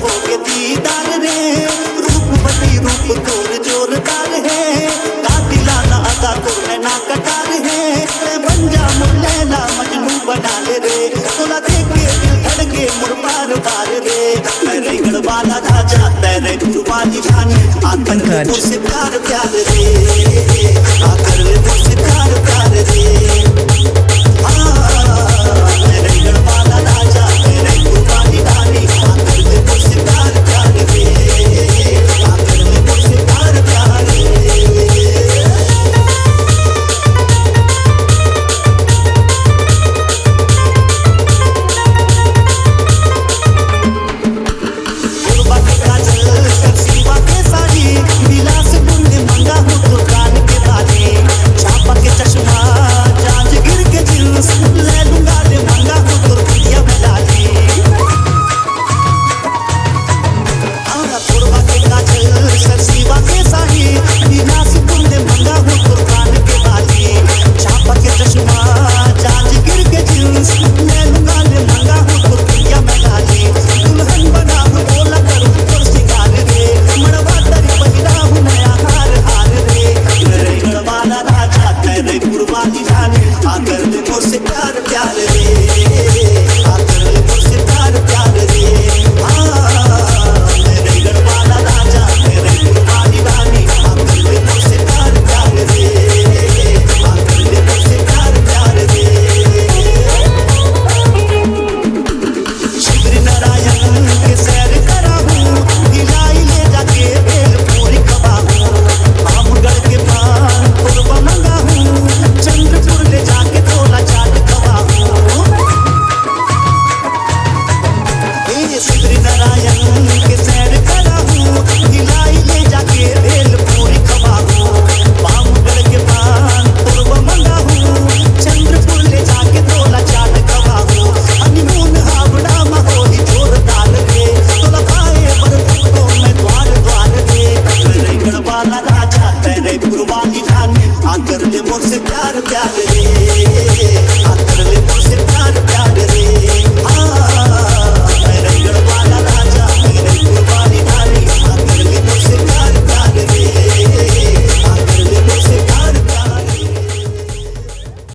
हो के दीदार रे रूप बटी रूप तोर जोरदार है कातिलाना अदा तो ना कटार है बन जा मुलैला मजनू बना ले रे तोला देख के दिल धड़के मुड़ पार पार रे तेरे गढ़वाला राजा तेरे जुबानी जान आतंक से प्यार प्यार रे